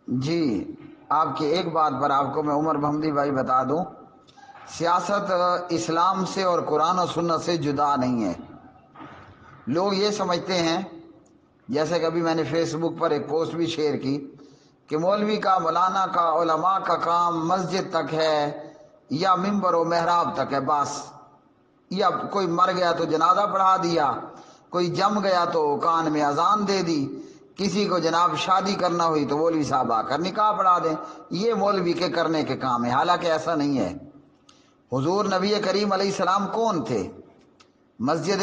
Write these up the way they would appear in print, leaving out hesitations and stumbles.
جی، آپ کی ایک بات پر آپ کو میں عمر محمدی بھائی بتا دوں، سیاست اسلام سے اور قرآن و سنت سے جدا نہیں ہے۔ لوگ یہ سمجھتے ہیں، جیسے کہ ابھی میں نے فیس بک پر ایک پوسٹ بھی شیئر کی، کہ مولوی کا، مولانا کا، علماء کا کام مسجد تک ہے یا ممبر و محراب تک ہے بس، یا کوئی مر گیا تو جنازہ پڑھا دیا، کوئی جم گیا تو کان میں اذان دے دی، کسی کو جناب شادی کرنا ہوئی تو مولوی صاحب آ کر نکاح پڑھا دیں، یہ مولوی کے کرنے کے کام ہے۔ حالانکہ ایسا نہیں ہے۔ حضور نبی کریم علیہ السلام کون تھے؟ مسجد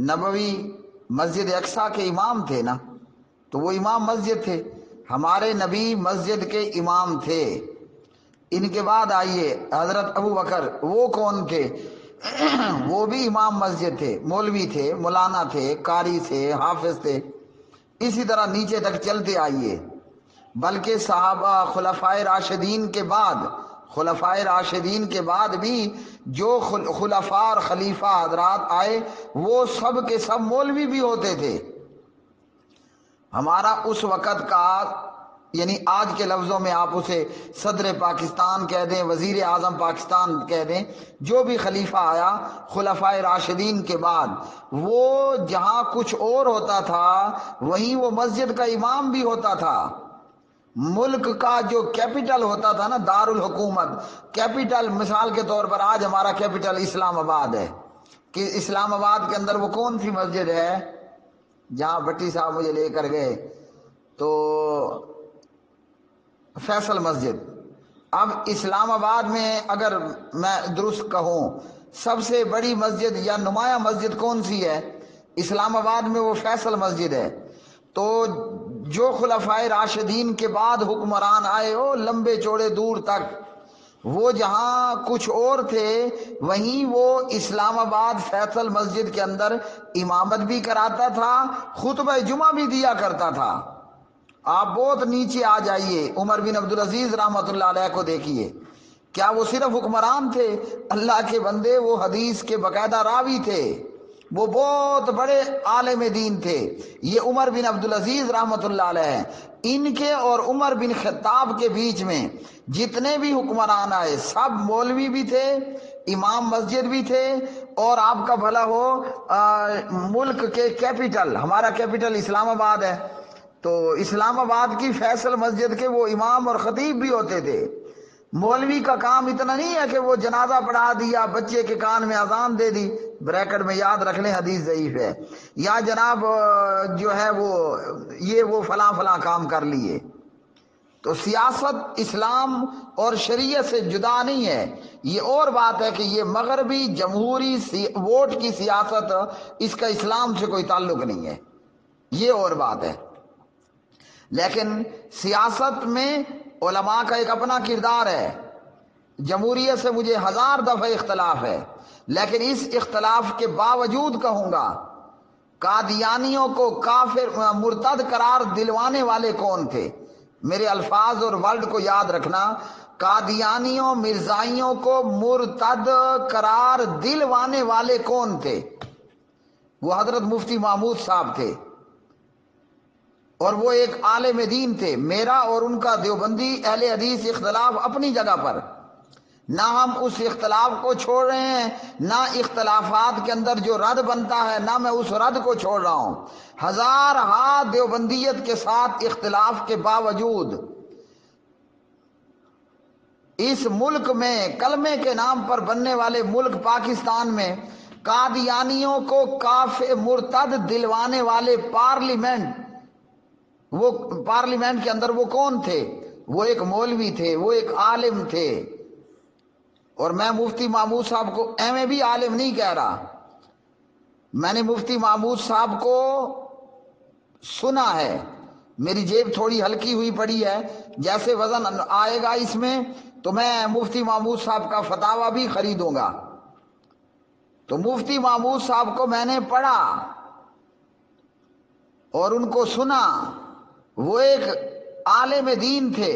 نبوی، مسجد اقصیٰ کے امام تھے نا، تو وہ امام مسجد تھے۔ ہمارے نبی مسجد کے امام تھے۔ ان کے بعد آئیے حضرت ابو بکر، وہ کون تھے؟ وہ بھی امام مسجد تھے، مولوی تھے، مولانا تھے، قاری تھے، حافظ تھے۔ اسی طرح نیچے تک چلتے آئیے، بلکہ صحابہ خلفائے راشدین کے بعد بھی جو خلفاء اور خلیفہ حضرات آئے وہ سب کے سب مولوی بھی ہوتے تھے۔ ہمارا اس وقت کا، یعنی آج کے لفظوں میں آپ اسے صدر پاکستان کہہ دیں، وزیر اعظم پاکستان کہہ دیں، جو بھی خلیفہ آیا خلفائے راشدین کے بعد، وہ جہاں کچھ اور ہوتا تھا وہیں وہ مسجد کا امام بھی ہوتا تھا۔ ملک کا جو کیپٹل ہوتا تھا نا، دارالحکومت، کیپٹل، مثال کے طور پر آج ہمارا کیپٹل اسلام آباد ہے، کہ اسلام آباد کے اندر وہ کون سی مسجد ہے جہاں بھٹی صاحب مجھے لے کر گئے؟ تو فیصل مسجد۔ اب اسلام آباد میں اگر میں درست کہوں سب سے بڑی مسجد یا نمایاں مسجد کون سی ہے اسلام آباد میں؟ وہ فیصل مسجد ہے۔ تو جو خلفائے راشدین کے بعد حکمران آئے ہو لمبے چوڑے دور تک، وہ جہاں کچھ اور تھے وہیں وہ اسلام آباد فیصل مسجد کے اندر امامت بھی کراتا تھا، خطبہ جمعہ بھی دیا کرتا تھا۔ آپ بہت نیچے آ جائیے، عمر بن عبدالعزیز رحمۃ اللہ علیہ کو دیکھیے، کیا وہ صرف حکمران تھے؟ اللہ کے بندے، وہ حدیث کے باقاعدہ راوی تھے، وہ بہت بڑے عالم دین تھے۔ یہ عمر بن عبدالعزیز رحمۃ اللہ علیہ ہیں۔ ان کے اور عمر بن خطاب کے بیچ میں جتنے بھی حکمران آئے سب مولوی بھی تھے، امام مسجد بھی تھے، اور آپ کا بھلا ہو ملک کے کیپٹل، ہمارا کیپٹل اسلام آباد ہے، تو اسلام آباد کی فیصل مسجد کے وہ امام اور خطیب بھی ہوتے تھے۔ مولوی کا کام اتنا نہیں ہے کہ وہ جنازہ پڑھا دیا، بچے کے کان میں اذان دے دی، بریکٹ میں یاد رکھ لیں حدیث ضعیف ہے، یا جناب جو ہے وہ فلاں فلاں کام کر لیے۔ تو سیاست اسلام اور شریعت سے جدا نہیں ہے۔ یہ اور بات ہے کہ یہ مغربی جمہوری ووٹ کی سیاست، اس کا اسلام سے کوئی تعلق نہیں ہے، یہ اور بات ہے۔ لیکن سیاست میں علماء کا ایک اپنا کردار ہے۔ جمہوریت سے مجھے 1000 دفعہ اختلاف ہے، لیکن اس اختلاف کے باوجود کہوں گا، قادیانیوں کو کافر مرتد قرار دلوانے والے کون تھے؟ میرے الفاظ اور ورڈ کو یاد رکھنا، قادیانیوں، مرزائیوں کو مرتد قرار دلوانے والے کون تھے؟ وہ حضرت مفتی محمود صاحب تھے، اور وہ ایک عالم دین تھے۔ میرا اور ان کا دیوبندی اہل حدیث اختلاف اپنی جگہ پر، نہ ہم اس اختلاف کو چھوڑ رہے ہیں، نہ اختلافات کے اندر جو رد بنتا ہے نہ میں اس رد کو چھوڑ رہا ہوں۔ 1000 ہاتھ دیوبندیت کے ساتھ اختلاف کے باوجود اس ملک میں کلمے کے نام پر بننے والے ملک پاکستان میں قادیانیوں کو کافر مرتد دلوانے والے پارلیمنٹ کے اندر وہ کون تھے؟ وہ ایک مولوی تھے، وہ ایک عالم تھے۔ اور میں مفتی محمود صاحب کو میں بھی عالم نہیں کہہ رہا، میں نے مفتی محمود صاحب کو سنا ہے، میری جیب تھوڑی ہلکی ہوئی پڑی ہے، جیسے وزن آئے گا اس میں تو میں مفتی محمود صاحب کا فتاویٰ بھی خریدوں گا۔ تو مفتی محمود صاحب کو میں نے پڑھا اور ان کو سنا، وہ ایک عالم دین تھے۔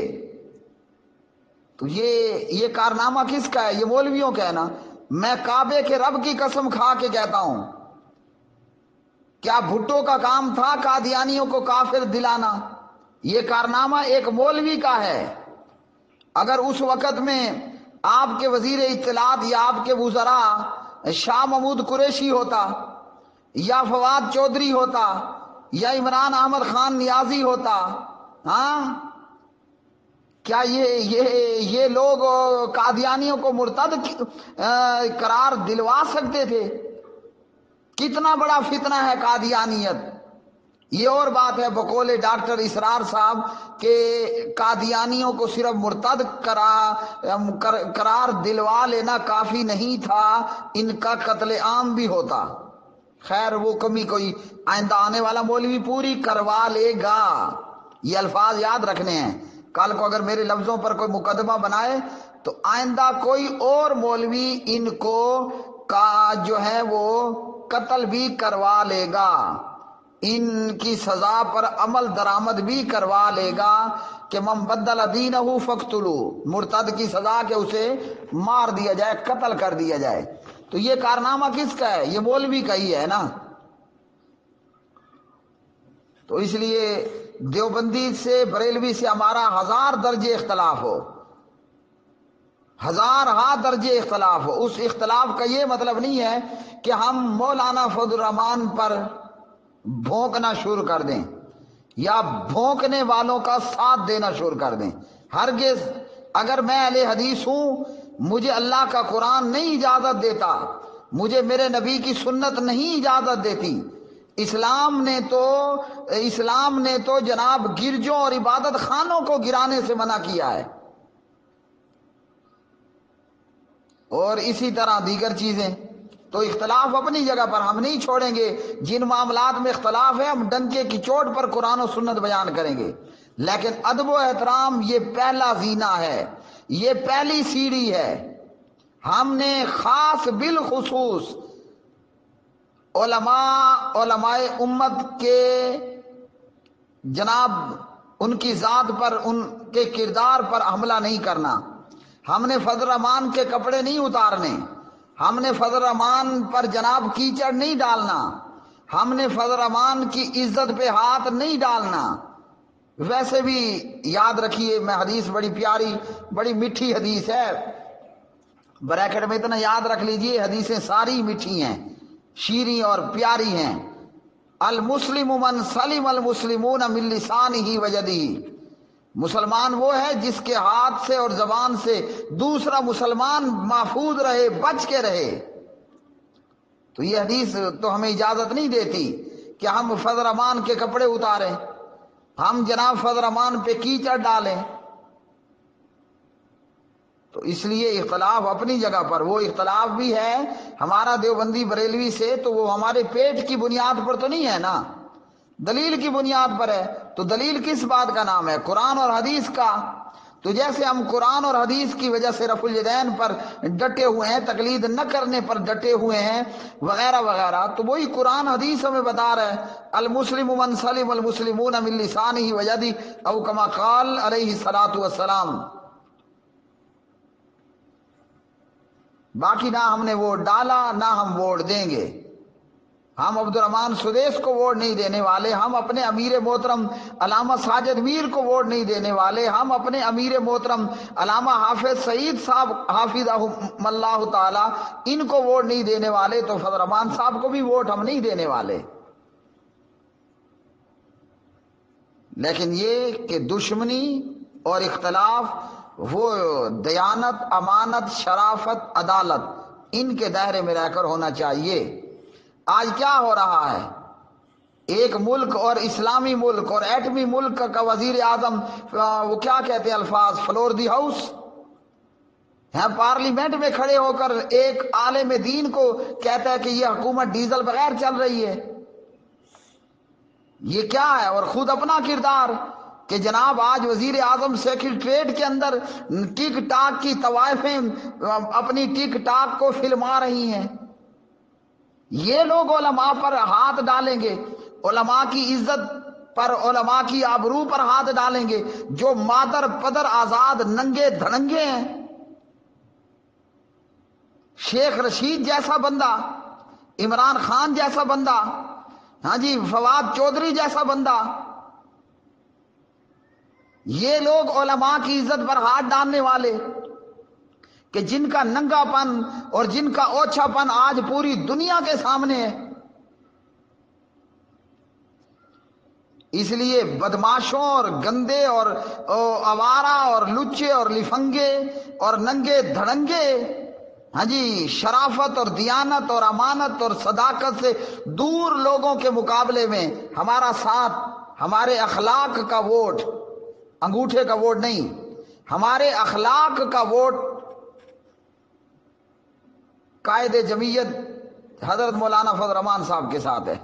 تو یہ کارنامہ کس کا ہے؟ یہ مولویوں کا ہے نا۔ میں کعبے کے رب کی قسم کھا کے کہتا ہوں، کیا بھٹو کا کام تھا قادیانیوں کو کافر دلانا؟ یہ کارنامہ ایک مولوی کا ہے۔ اگر اس وقت میں آپ کے وزیر اطلاعات یا آپ کے وزراء شاہ محمود قریشی ہوتا یا فواد چودھری ہوتا یا عمران احمد خان نیازی ہوتا، ہاں، کیا یہ لوگ قادیانیوں کو مرتد قرار دلوا سکتے تھے؟ کتنا بڑا فتنہ ہے قادیانیت۔ یہ اور بات ہے بقول ڈاکٹر اسرار صاحب کہ قادیانیوں کو صرف مرتد قرار دلوا لینا کافی نہیں تھا، ان کا قتل عام بھی ہوتا۔ خیر وہ کمی کوئی آئندہ آنے والا مولوی پوری کروا لے گا۔ یہ الفاظ یاد رکھنے ہیں، کل کو اگر میرے لفظوں پر کوئی مقدمہ بنائے تو آئندہ کوئی اور مولوی ان کو کا جو ہے وہ قتل بھی کروا لے گا، ان کی سزا پر عمل درآمد بھی کروا لے گا کہ من بدل دینہ فاقتلوا، مرتد کی سزا کہ اسے مار دیا جائے، قتل کر دیا جائے۔ تو یہ کارنامہ کس کا ہے؟ یہ مولوی کا ہی ہے نا۔ تو اس لیے دیوبندی سے بریلوی سے ہمارا 1000 درجے اختلاف ہو، 1000 درجے اختلاف ہو، اس اختلاف کا یہ مطلب نہیں ہے کہ ہم مولانا فضل الرحمان پر بھونکنا شروع کر دیں یا بھونکنے والوں کا ساتھ دینا شروع کر دیں۔ ہرگز، اگر میں اہل حدیث ہوں، مجھے اللہ کا قرآن نہیں اجازت دیتا، مجھے میرے نبی کی سنت نہیں اجازت دیتی۔ اسلام نے تو جناب گرجوں اور عبادت خانوں کو گرانے سے منع کیا ہے، اور اسی طرح دیگر چیزیں۔ تو اختلاف اپنی جگہ پر، ہم نہیں چھوڑیں گے۔ جن معاملات میں اختلاف ہے ہم ڈنکے کی چوٹ پر قرآن و سنت بیان کریں گے، لیکن ادب و احترام یہ پہلا زینہ ہے، یہ پہلی سیڑھی ہے۔ ہم نے خاص بالخصوص علماء امت کے جناب ان کی ذات پر، ان کے کردار پر حملہ نہیں کرنا۔ ہم نے فضل الرحمان کے کپڑے نہیں اتارنے، ہم نے فضل الرحمان پر جناب کیچڑ نہیں ڈالنا، ہم نے فضل الرحمان کی عزت پہ ہاتھ نہیں ڈالنا۔ ویسے بھی یاد رکھیے، میں حدیث بڑی پیاری، بڑی میٹھی حدیث ہے، بریکٹ میں اتنا یاد رکھ لیجئے، حدیثیں ساری میٹھی ہیں، شیریں اور پیاری ہیں۔ المسلم من سلم المسلمون من لسانہ و یدہ، مسلمان وہ ہے جس کے ہاتھ سے اور زبان سے دوسرا مسلمان محفوظ رہے، بچ کے رہے۔ تو یہ حدیث تو ہمیں اجازت نہیں دیتی کہ ہم فضل الرحمان کے کپڑے اتاریں، ہم جناب فضل الرحمان پہ کیچڑ ڈالیں۔ تو اس لیے اختلاف اپنی جگہ پر، وہ اختلاف بھی ہے ہمارا دیوبندی بریلوی سے، تو وہ ہمارے پیٹ کی بنیاد پر تو نہیں ہے نا، دلیل کی بنیاد پر ہے۔ تو دلیل کس بات کا نام ہے؟ قرآن اور حدیث کا۔ تو جیسے ہم قرآن اور حدیث کی وجہ سے رفع الیدین پر ڈٹے ہوئے ہیں، تقلید نہ کرنے پر ڈٹے ہوئے ہیں وغیرہ وغیرہ، تو وہی قرآن حدیث ہمیں بتا رہا ہے المسلم من سلم المسلمون من لسانہ و یدہ، او کما قال علیہ الصلوۃ والسلام۔ باقی نہ ہم نے ووٹ ڈالا، نہ ہم ووٹ دیں گے۔ ہم عبد الرحمان سدیس کو ووٹ نہیں دینے والے، ہم اپنے امیر محترم علامہ ساجد میر کو ووٹ نہیں دینے والے، ہم اپنے امیر محترم علامہ حافظ سعید صاحب حافظہم اللہ تعالی ان کو ووٹ نہیں دینے والے، تو فضل الرحمان صاحب کو بھی ووٹ ہم نہیں دینے والے۔ لیکن یہ کہ دشمنی اور اختلاف وہ دیانت، امانت، شرافت، عدالت، ان کے دائرے میں رہ کر ہونا چاہیے۔ آج کیا ہو رہا ہے؟ ایک ملک اور اسلامی ملک اور ایٹمی ملک کا وزیر اعظم، وہ کیا کہتے ہیں الفاظ، فلور دی ہاؤس، پارلیمنٹ میں کھڑے ہو کر ایک عالم دین کو کہتا ہے کہ یہ حکومت ڈیزل بغیر چل رہی ہے۔ یہ کیا ہے؟ اور خود اپنا کردار کہ جناب آج وزیر اعظم سیکریٹریٹ کے اندر ٹک ٹاک کی طوائفیں اپنی ٹک ٹاک کو فلما رہی ہیں۔ یہ لوگ علماء پر ہاتھ ڈالیں گے، علماء کی عزت پر، علماء کی آبرو پر ہاتھ ڈالیں گے، جو مادر پدر آزاد ننگے دھڑنگے ہیں۔ شیخ رشید جیسا بندہ، عمران خان جیسا بندہ، ہاں جی، فواد چودھری جیسا بندہ، یہ لوگ علماء کی عزت پر ہاتھ ڈالنے والے کہ جن کا ننگا پن اور جن کا اوچھا پن آج پوری دنیا کے سامنے ہے، اس لیے بدماشوں اور گندے اور آوارہ اور لچے اور لفنگے اور ننگے دھڑنگے، ہاں جی، شرافت اور دیانت اور امانت اور صداقت سے دور لوگوں کے مقابلے میں ہمارا ساتھ، ہمارے اخلاق کا ووٹ، انگوٹھے کا ووٹ نہیں، ہمارے اخلاق کا ووٹ قائد جمعیت حضرت مولانا فضل الرحمان صاحب کے ساتھ ہے۔